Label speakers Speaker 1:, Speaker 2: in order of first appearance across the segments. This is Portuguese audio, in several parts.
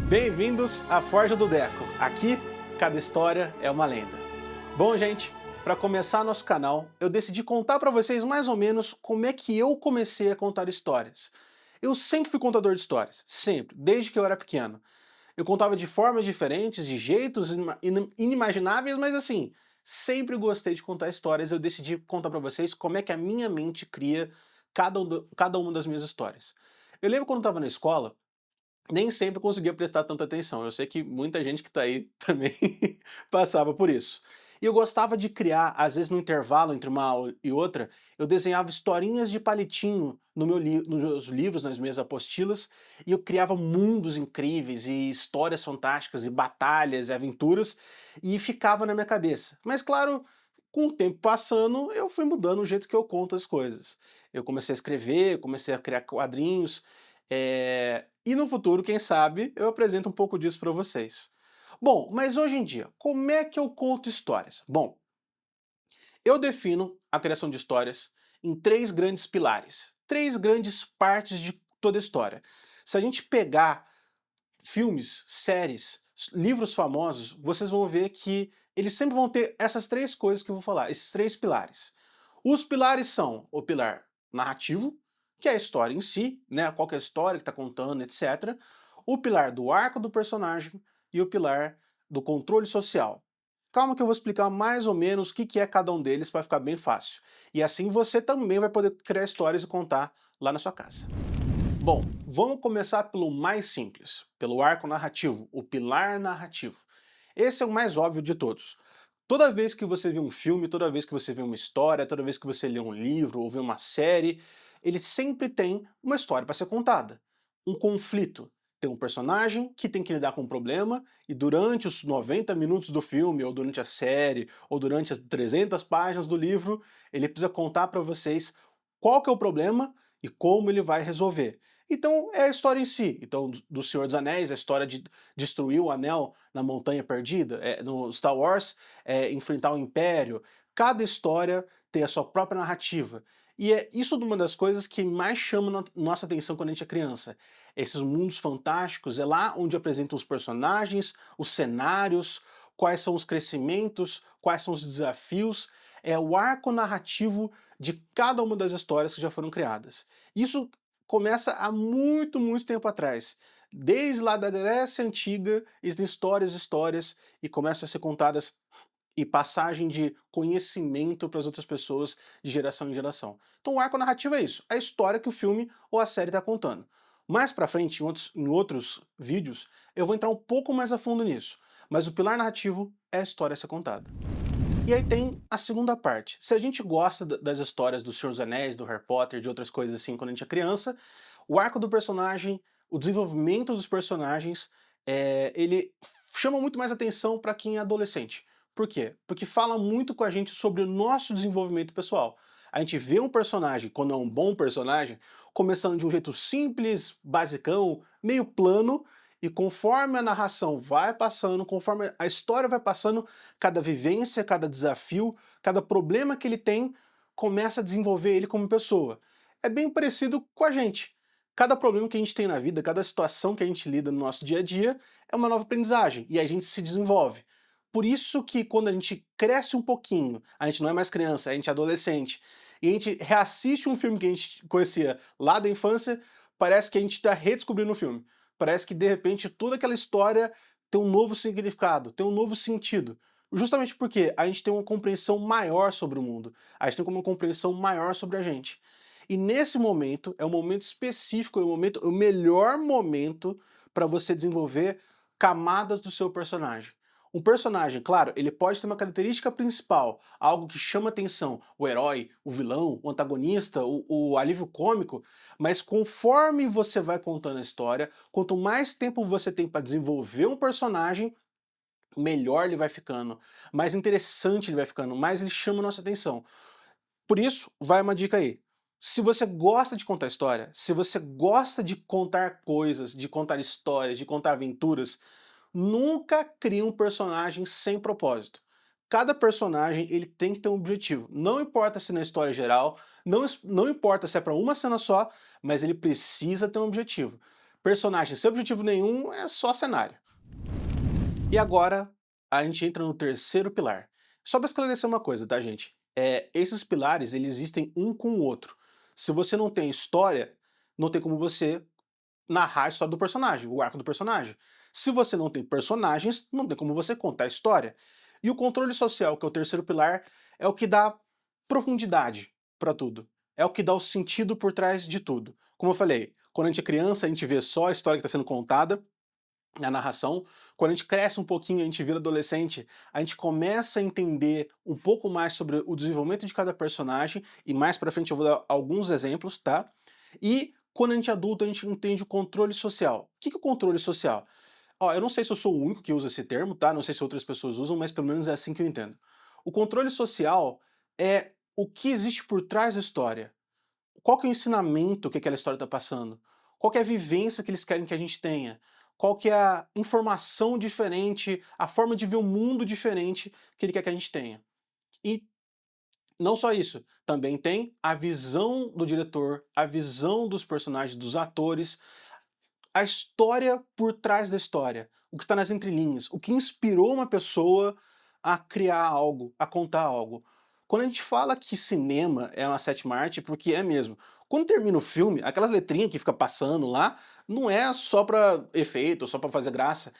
Speaker 1: Bem-vindos à Forja do Deco. Aqui, cada história é uma lenda. Bom, gente, para começar nosso canal, eu decidi contar para vocês mais ou menos como é que eu comecei a contar histórias. Eu sempre fui contador de histórias, sempre, desde que eu era pequeno. Eu contava de formas diferentes, de jeitos inimagináveis, mas assim, sempre gostei de contar histórias. Eu decidi contar para vocês como é que a minha mente cria cada uma das minhas histórias. Eu lembro quando eu estava na escola, nem sempre eu conseguia prestar tanta atenção. Eu sei que muita gente que tá aí também passava por isso. E eu gostava de criar, às vezes no intervalo entre uma aula e outra, eu desenhava historinhas de palitinho no nos meus livros, nas minhas apostilas, e eu criava mundos incríveis e histórias fantásticas e batalhas e aventuras, e ficava na minha cabeça. Mas claro, com o tempo passando, eu fui mudando o jeito que eu conto as coisas. Eu comecei a escrever, comecei a criar quadrinhos, e no futuro, quem sabe, eu apresento um pouco disso para vocês. Bom, mas hoje em dia, como é que eu conto histórias? Bom, eu defino a criação de histórias em três grandes pilares, três grandes partes de toda a história. Se a gente pegar filmes, séries, livros famosos, vocês vão ver que eles sempre vão ter essas três coisas que eu vou falar, esses três pilares. Os pilares são o pilar narrativo, que é a história em si, né, qual que é a história que está contando, etc. O pilar do arco do personagem e o pilar do controle social. Calma que eu vou explicar mais ou menos o que é cada um deles para ficar bem fácil. E assim você também vai poder criar histórias e contar lá na sua casa. Bom, vamos começar pelo mais simples, pelo arco narrativo, o pilar narrativo. Esse é o mais óbvio de todos. Toda vez que você vê um filme, toda vez que você vê uma história, toda vez que você lê um livro ou vê uma série, ele sempre tem uma história para ser contada. Um conflito. Tem um personagem que tem que lidar com um problema e durante os 90 minutos do filme, ou durante a série, ou durante as 300 páginas do livro, ele precisa contar para vocês qual que é o problema e como ele vai resolver. Então é a história em si. Então, do Senhor dos Anéis, a história de destruir o anel na Montanha Perdida, no Star Wars, enfrentar o Império. Cada história tem a sua própria narrativa. E é isso uma das coisas que mais chama nossa atenção quando a gente é criança. Esses mundos fantásticos, é lá onde apresentam os personagens, os cenários, quais são os crescimentos, quais são os desafios. É o arco narrativo de cada uma das histórias que já foram criadas. Isso começa há muito, muito tempo atrás. Desde lá da Grécia Antiga, existem histórias e histórias e começam a ser contadas e passagem de conhecimento para as outras pessoas de geração em geração. Então o arco narrativo é isso, a história que o filme ou a série está contando. Mais para frente, em outros vídeos, eu vou entrar um pouco mais a fundo nisso, mas o pilar narrativo é a história a ser contada. E aí tem a segunda parte. Se a gente gosta das histórias do Senhor dos Anéis, do Harry Potter, de outras coisas assim quando a gente é criança, o arco do personagem, o desenvolvimento dos personagens, ele chama muito mais atenção para quem é adolescente. Por quê? Porque fala muito com a gente sobre o nosso desenvolvimento pessoal. A gente vê um personagem, quando é um bom personagem, começando de um jeito simples, basicão, meio plano, e conforme a narração vai passando, conforme a história vai passando, cada vivência, cada desafio, cada problema que ele tem, começa a desenvolver ele como pessoa. É bem parecido com a gente. Cada problema que a gente tem na vida, cada situação que a gente lida no nosso dia a dia, é uma nova aprendizagem, e a gente se desenvolve. Por isso que quando a gente cresce um pouquinho, a gente não é mais criança, a gente é adolescente, e a gente reassiste um filme que a gente conhecia lá da infância, parece que a gente está redescobrindo o filme. Parece que de repente toda aquela história tem um novo significado, tem um novo sentido. Justamente porque a gente tem uma compreensão maior sobre o mundo, a gente tem uma compreensão maior sobre a gente. E nesse momento, é um momento específico, é o melhor momento para você desenvolver camadas do seu personagem. Um personagem, claro, ele pode ter uma característica principal, algo que chama atenção, o herói, o vilão, o antagonista, o alívio cômico, mas conforme você vai contando a história, quanto mais tempo você tem para desenvolver um personagem, melhor ele vai ficando, mais interessante ele vai ficando, mais ele chama a nossa atenção. Por isso, vai uma dica aí. Se você gosta de contar história, se você gosta de contar coisas, de contar histórias, de contar aventuras, nunca crie um personagem sem propósito. Cada personagem ele tem que ter um objetivo. Não importa se na história geral, não importa se é para uma cena só, mas ele precisa ter um objetivo. Personagem sem objetivo nenhum é só cenário. E agora a gente entra no terceiro pilar. Só para esclarecer uma coisa, tá, gente? Esses pilares, eles existem um com o outro. Se você não tem história, não tem como você narrar a história do personagem, o arco do personagem. Se você não tem personagens, não tem como você contar a história. E o controle social, que é o terceiro pilar, é o que dá profundidade para tudo. É o que dá o sentido por trás de tudo. Como eu falei, quando a gente é criança, a gente vê só a história que está sendo contada, a narração. Quando a gente cresce um pouquinho, a gente vira adolescente, a gente começa a entender um pouco mais sobre o desenvolvimento de cada personagem, e mais pra frente eu vou dar alguns exemplos, tá? E quando a gente é adulto, a gente entende o controle social. O que é o controle social? Ó, eu não sei se eu sou o único que usa esse termo, tá? Não sei se outras pessoas usam, mas pelo menos é assim que eu entendo. O controle social é o que existe por trás da história. Qual que é o ensinamento que aquela história está passando? Qual que é a vivência que eles querem que a gente tenha? Qual que é a informação diferente, a forma de ver o mundo diferente que ele quer que a gente tenha? E não só isso, também tem a visão do diretor, a visão dos personagens, dos atores, a história por trás da história, o que está nas entrelinhas, o que inspirou uma pessoa a criar algo, a contar algo. Quando a gente fala que cinema é uma sétima arte, porque é mesmo. Quando termina o filme, aquelas letrinhas que fica passando lá, não é só para efeito, só para fazer graça.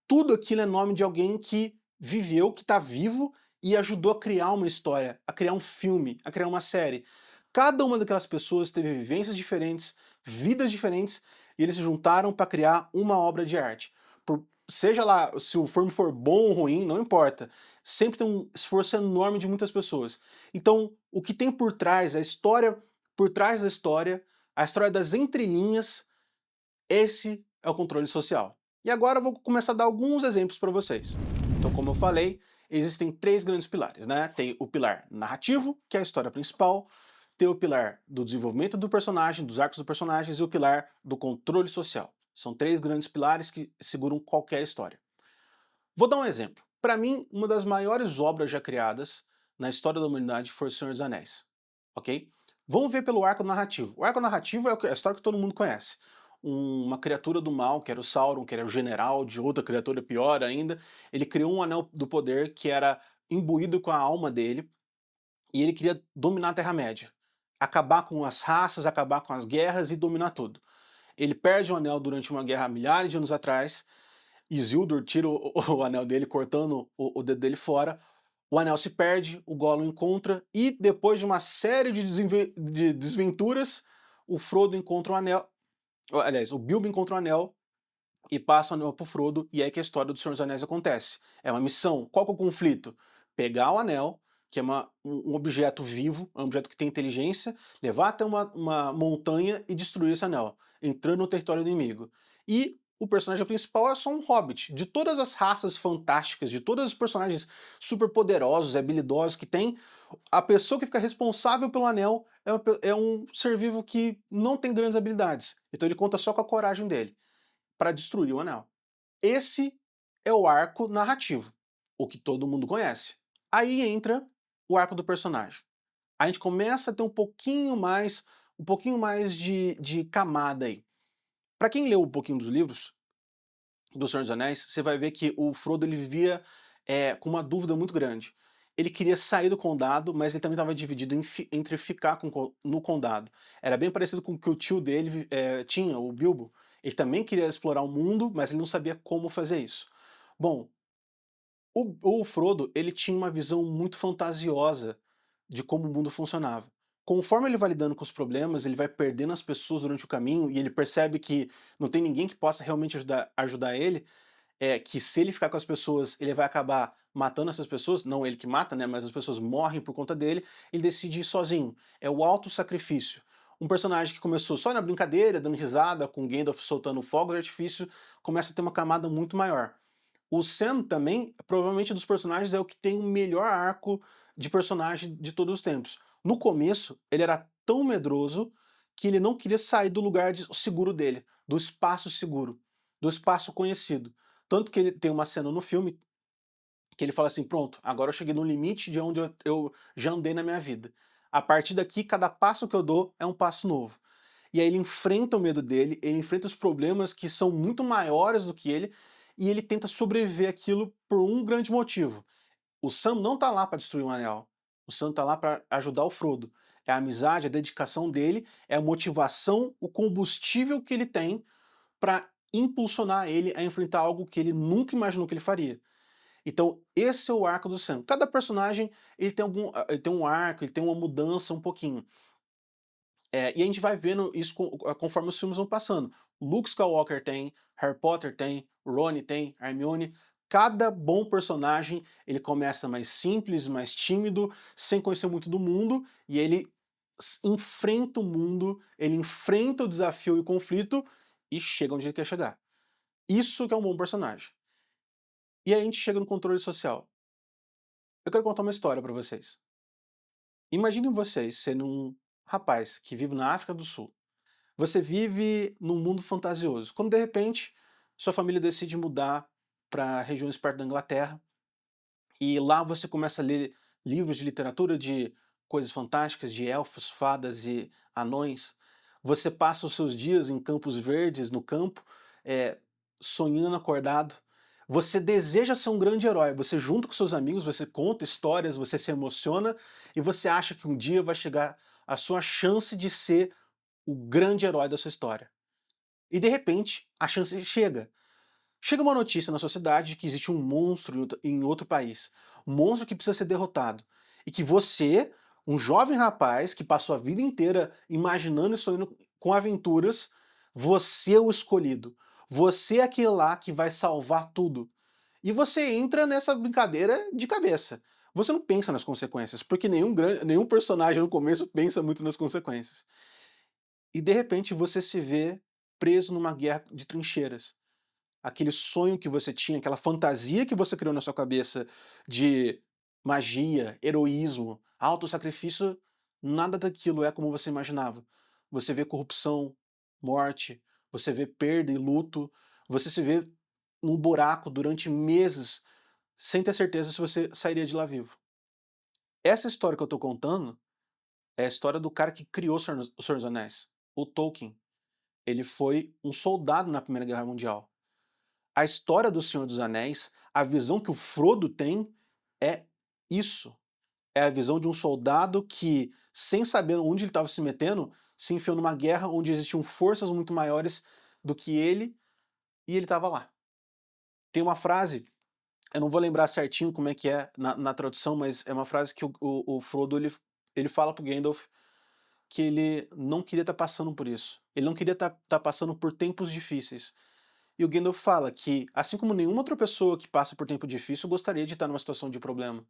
Speaker 1: Tudo aquilo é nome de alguém que viveu, que está vivo e ajudou a criar uma história, a criar um filme, a criar uma série. Cada uma daquelas pessoas teve vivências diferentes, vidas diferentes, e eles se juntaram para criar uma obra de arte. Seja lá se o filme for bom ou ruim, não importa. Sempre tem um esforço enorme de muitas pessoas. Então, o que tem por trás, a história por trás da história, a história das entrelinhas, esse é o controle social. E agora eu vou começar a dar alguns exemplos para vocês. Então, como eu falei, existem três grandes pilares, né? Tem o pilar narrativo, que é a história principal, tem o pilar do desenvolvimento do personagem, dos arcos dos personagens, e o pilar do controle social. São três grandes pilares que seguram qualquer história. Vou dar um exemplo. Para mim, uma das maiores obras já criadas na história da humanidade foi O Senhor dos Anéis, ok? Vamos ver pelo arco narrativo. O arco narrativo é a história que todo mundo conhece. Uma criatura do mal, que era o Sauron, que era o general de outra criatura pior ainda, ele criou um anel do poder que era imbuído com a alma dele, e ele queria dominar a Terra-média. Acabar com as raças, acabar com as guerras e dominar tudo. Ele perde o anel durante uma guerra há milhares de anos atrás, Isildur tira o anel dele, cortando o dedo dele fora, o anel se perde, o Gollum encontra, e depois de uma série de desventuras, o Frodo encontra o anel, aliás, o Bilbo encontra o anel e passa o anel pro Frodo, e é aí que a história do Senhor dos Anéis acontece. É uma missão. Qual que é o conflito? Pegar o anel, que é um objeto vivo, um objeto que tem inteligência, levar até uma montanha e destruir esse anel, entrando no território do inimigo. E o personagem principal é só um hobbit. De todas as raças fantásticas, de todos os personagens super poderosos e habilidosos que tem, a pessoa que fica responsável pelo anel é um ser vivo que não tem grandes habilidades. Então ele conta só com a coragem dele para destruir o anel. Esse é o arco narrativo, o que todo mundo conhece. Aí entra o arco do personagem. A gente começa a ter um pouquinho mais de camada aí. Para quem leu um pouquinho dos livros do Senhor dos Anéis, você vai ver que o Frodo ele vivia com uma dúvida muito grande. Ele queria sair do condado, mas ele também estava dividido entre ficar no condado. Era bem parecido com o que o tio dele tinha, o Bilbo. Ele também queria explorar o mundo, mas ele não sabia como fazer isso. Bom, o Frodo ele tinha uma visão muito fantasiosa de como o mundo funcionava. Conforme ele vai lidando com os problemas, ele vai perdendo as pessoas durante o caminho e ele percebe que não tem ninguém que possa realmente ajudar ele, que se ele ficar com as pessoas, ele vai acabar matando essas pessoas, não ele que mata, né, mas as pessoas morrem por conta dele, ele decide ir sozinho. É o autossacrifício. Um personagem que começou só na brincadeira, dando risada, com Gandalf soltando fogos de artifício, começa a ter uma camada muito maior. O Sam também, provavelmente dos personagens, é o que tem o melhor arco de personagem de todos os tempos. No começo, ele era tão medroso que ele não queria sair do lugar seguro dele, do espaço seguro, do espaço conhecido. Tanto que ele tem uma cena no filme que ele fala assim: pronto, agora eu cheguei no limite de onde eu já andei na minha vida. A partir daqui, cada passo que eu dou é um passo novo. e aí ele enfrenta o medo dele, ele enfrenta os problemas que são muito maiores do que ele, e ele tenta sobreviver àquilo por um grande motivo. O Sam não tá lá para destruir o Anel, o Sam tá lá para ajudar o Frodo. É a amizade, a dedicação dele, é a motivação, o combustível que ele tem para impulsionar ele a enfrentar algo que ele nunca imaginou que ele faria. Então, esse é o arco do Sam. Cada personagem ele tem um arco, ele tem uma mudança um pouquinho. E a gente vai vendo isso conforme os filmes vão passando. Luke Skywalker tem, Harry Potter tem, Rony tem, Hermione. Cada bom personagem, ele começa mais simples, mais tímido, sem conhecer muito do mundo, e ele enfrenta o mundo, ele enfrenta o desafio e o conflito, e chega onde ele quer chegar. Isso que é um bom personagem. E aí a gente chega no controle social. Eu quero contar uma história pra vocês. Imaginem vocês sendo um rapaz que vive na África do Sul. Você vive num mundo fantasioso, quando de repente sua família decide mudar para regiões perto da Inglaterra, e lá você começa a ler livros de literatura de coisas fantásticas, de elfos, fadas e anões. Você passa os seus dias em campos verdes, no campo, sonhando acordado. Você deseja ser um grande herói, você junta com seus amigos, você conta histórias, você se emociona e você acha que um dia vai chegar a sua chance de ser o grande herói da sua história. E de repente, a chance chega. Chega uma notícia na sua cidade de que existe um monstro em outro país. Um monstro que precisa ser derrotado. E que você, um jovem rapaz que passou a vida inteira imaginando e sonhando com aventuras, você é o escolhido. Você é aquele lá que vai salvar tudo. E você entra nessa brincadeira de cabeça. Você não pensa nas consequências, porque nenhum personagem no começo pensa muito nas consequências. E de repente você se vê preso numa guerra de trincheiras. Aquele sonho que você tinha, aquela fantasia que você criou na sua cabeça de magia, heroísmo, autossacrifício, nada daquilo é como você imaginava. Você vê corrupção, morte, você vê perda e luto, você se vê num buraco durante meses sem ter certeza se você sairia de lá vivo. Essa história que eu tô contando é a história do cara que criou o Senhor dos Anéis, o Tolkien. Ele foi um soldado na Primeira Guerra Mundial. A história do Senhor dos Anéis, a visão que o Frodo tem é isso. É a visão de um soldado que, sem saber onde ele estava se metendo, se enfiou numa guerra onde existiam forças muito maiores do que ele, e ele estava lá. Tem uma frase, eu não vou lembrar certinho como é que é na tradução, mas é uma frase que o Frodo ele fala pro Gandalf que ele não queria estar passando por isso. Ele não queria estar passando por tempos difíceis. E o Gandalf fala que, assim como nenhuma outra pessoa que passa por tempo difícil gostaria de estar numa situação de problema,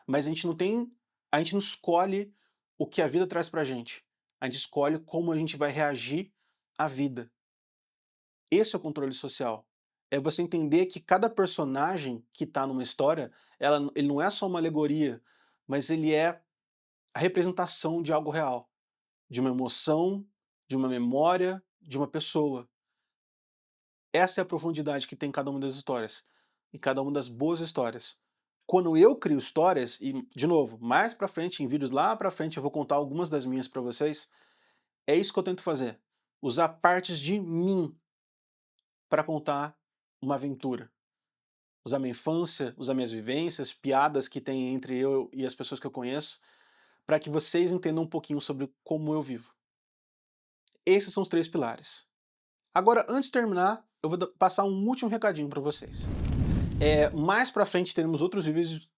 Speaker 1: mas a gente não escolhe o que a vida traz pra gente. A gente escolhe como a gente vai reagir à vida. Esse é o controle social. É você entender que cada personagem que tá numa história, ele não é só uma alegoria, mas ele é a representação de algo real, de uma emoção, de uma memória, de uma pessoa. Essa é a profundidade que tem cada uma das histórias, e cada uma das boas histórias. Quando eu crio histórias, e de novo, mais pra frente, em vídeos lá pra frente, eu vou contar algumas das minhas pra vocês, é isso que eu tento fazer. Usar partes de mim pra contar uma aventura. Usar minha infância, usar minhas vivências, piadas que tem entre eu e as pessoas que eu conheço, pra que vocês entendam um pouquinho sobre como eu vivo. Esses são os 3 pilares. Agora, antes de terminar, eu vou passar um último recadinho pra vocês. Mais pra frente teremos outros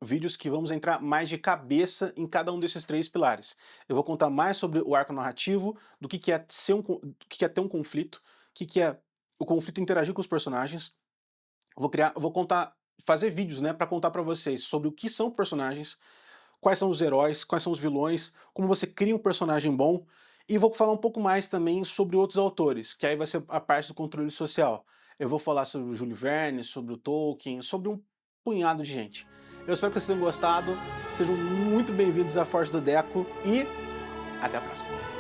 Speaker 1: vídeos que vamos entrar mais de cabeça em cada um desses 3 pilares. Eu vou contar mais sobre o arco narrativo, do que é do que é ter um conflito, o que é o conflito interagir com os personagens. Fazer vídeos, né, pra contar pra vocês sobre o que são personagens, quais são os heróis, quais são os vilões, como você cria um personagem bom, e vou falar um pouco mais também sobre outros autores, que aí vai ser a parte do controle social. Eu vou falar sobre o Júlio Verne, sobre o Tolkien, sobre um punhado de gente. Eu espero que vocês tenham gostado, sejam muito bem-vindos à Forja do Deco e até a próxima.